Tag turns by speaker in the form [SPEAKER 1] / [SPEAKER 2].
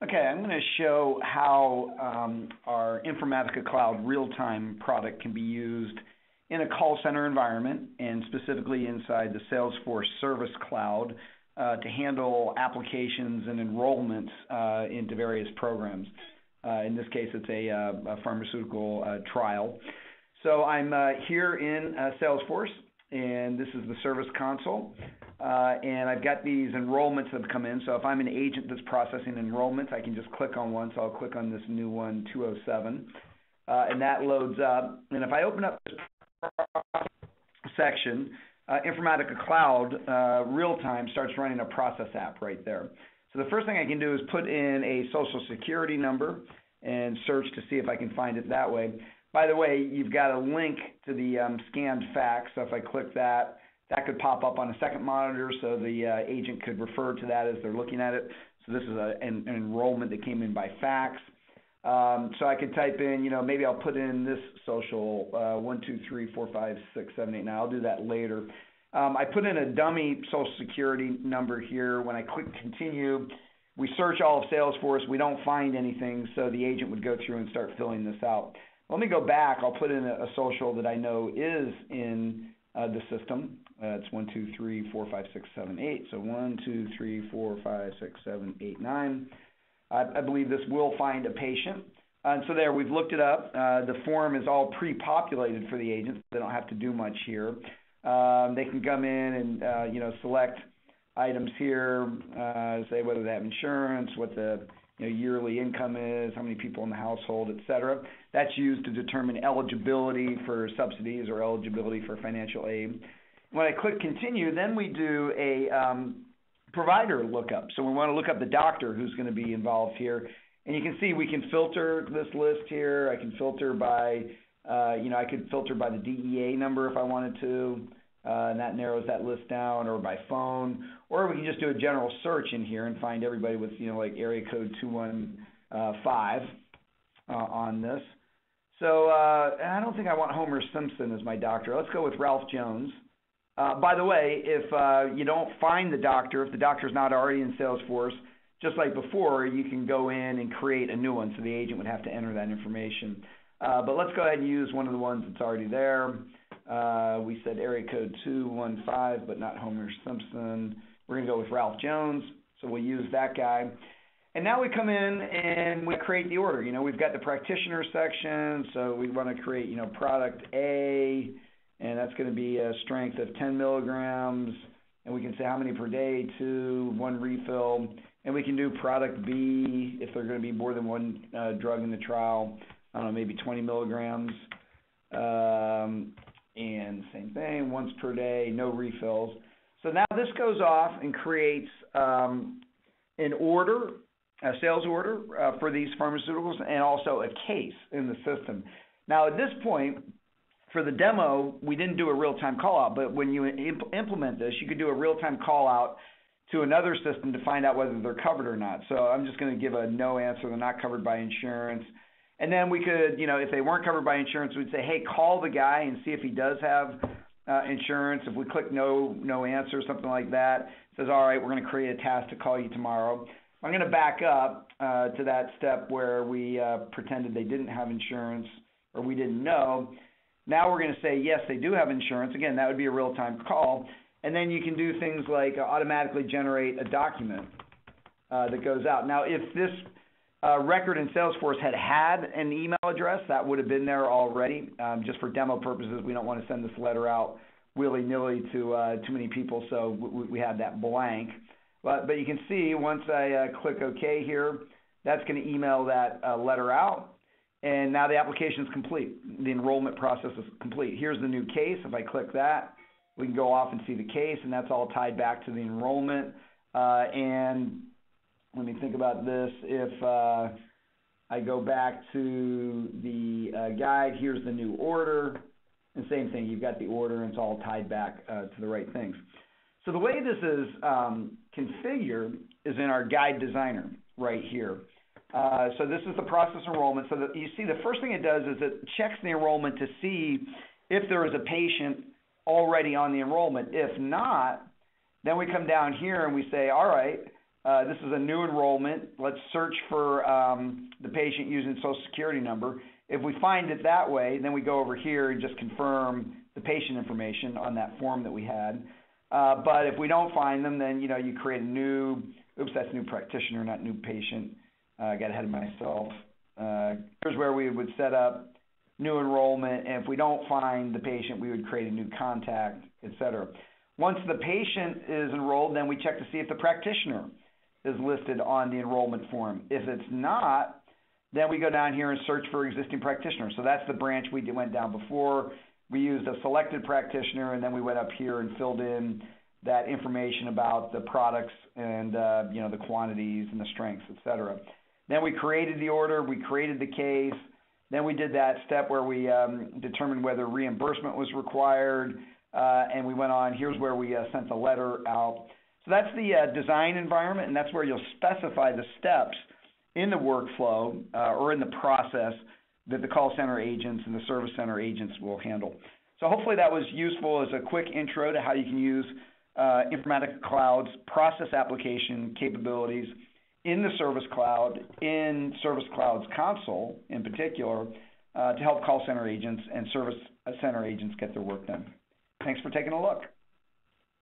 [SPEAKER 1] Okay, I'm going to show how our Informatica Cloud real-time product can be used in a call center environment and specifically inside the Salesforce Service Cloud to handle applications and enrollments into various programs. In this case, it's a pharmaceutical trial. So I'm here in Salesforce, and this is the Service Console. And I've got these enrollments that have come in. So if I'm an agent that's processing enrollments, I can just click on one. So I'll click on this new one, 207, and that loads up. And if I open up this section, Informatica Cloud real-time starts running a process app right there. So the first thing I can do is put in a social security number and search to see if I can find it that way. By the way, you've got a link to the scanned fax. So if I click that, that could pop up on a second monitor so the agent could refer to that as they're looking at it. So this is an enrollment that came in by fax. So I could type in, maybe I'll put in this social, 1, 2, 3, 4, 5, 6, 7, 8, 9. I'll do that later. I put in a dummy social security number here. When I click continue, we search all of Salesforce. We don't find anything, so the agent would go through and start filling this out. Let me go back. I'll put in a social that I know is in the system. It's 1, 2, 3, 4, 5, 6, 7, 8. So 1, 2, 3, 4, 5, 6, 7, 8, 9. I believe this will find a patient. And so there, we've looked it up. The form is all pre-populated for the agents. They don't have to do much here. They can come in and select items here, say whether they have insurance, what the yearly income is, how many people in the household, et cetera. That's used to determine eligibility for subsidies or eligibility for financial aid. When I click continue, then we do a provider lookup. So we want to look up the doctor who's going to be involved here. And you can see we can filter this list here. I can filter by, I could filter by the DEA number if I wanted to, and that narrows that list down, or by phone. Or we can just do a general search in here and find everybody with, like area code 215 on this. So I don't think I want Homer Simpson as my doctor. Let's go with Ralph Jones. By the way, if you don't find the doctor, if the doctor's not already in Salesforce, just like before, you can go in and create a new one, so the agent would have to enter that information. But let's go ahead and use one of the ones that's already there. We said area code 215, but not Homer Simpson. We're going to go with Ralph Jones, so we'll use that guy. And now we come in and we create the order. We've got the practitioner section, so we want to create, product A, and that's going to be a strength of 10 milligrams. And we can say how many per day, 2, 1 refill. And we can do product B if there's going to be more than one drug in the trial. I don't know, maybe 20 milligrams. And same thing, once per day, no refills. So now this goes off and creates an order, a sales order for these pharmaceuticals, and also a case in the system. Now at this point, for the demo, we didn't do a real-time call-out, but when you implement this, you could do a real-time call-out to another system to find out whether they're covered or not. So I'm just going to give a no answer. They're not covered by insurance. And then we could, if they weren't covered by insurance, we'd say, hey, call the guy and see if he does have insurance. If we click no answer, something like that, it says, all right, we're going to create a task to call you tomorrow. I'm going to back up to that step where we pretended they didn't have insurance or we didn't know. Now we're going to say, yes, they do have insurance. Again, that would be a real-time call. And then you can do things like automatically generate a document that goes out. Now, if this record in Salesforce had an email address, that would have been there already. Just for demo purposes, we don't want to send this letter out willy-nilly to too many people, so we have that blank. But you can see once I click OK here, that's going to email that letter out. And now the application is complete. The enrollment process is complete. Here's the new case. If I click that, we can go off and see the case, and that's all tied back to the enrollment. And let me think about this. If I go back to the guide, here's the new order. And same thing, you've got the order, and it's all tied back to the right things. So the way this is configured is in our guide designer right here. So this is the process enrollment. So that you see the first thing it does is it checks the enrollment to see if there is a patient already on the enrollment. If not, then we come down here and we say, all right, This is a new enrollment. Let's search for the patient using Social Security number. If we find it that way, then we go over here and just confirm the patient information on that form that we had. But if we don't find them, then you create a new. Oops, that's new practitioner, not new patient. I got ahead of myself. Here's where we would set up new enrollment, and if we don't find the patient, we would create a new contact, etc. Once the patient is enrolled, then we check to see if the practitioner is listed on the enrollment form. If it's not, then we go down here and search for existing practitioners. So that's the branch we went down before. We used a selected practitioner, and then we went up here and filled in that information about the products and the quantities and the strengths, etc. Then we created the order, we created the case. Then we did that step where we determined whether reimbursement was required, and we went on. Here's where we sent the letter out. So that's the design environment, and that's where you'll specify the steps in the workflow or in the process that the call center agents and the service center agents will handle. So hopefully that was useful as a quick intro to how you can use Informatica Cloud's process application capabilities in the Service Cloud, in Service Cloud's console in particular, to help call center agents and service center agents get their work done. Thanks for taking a look.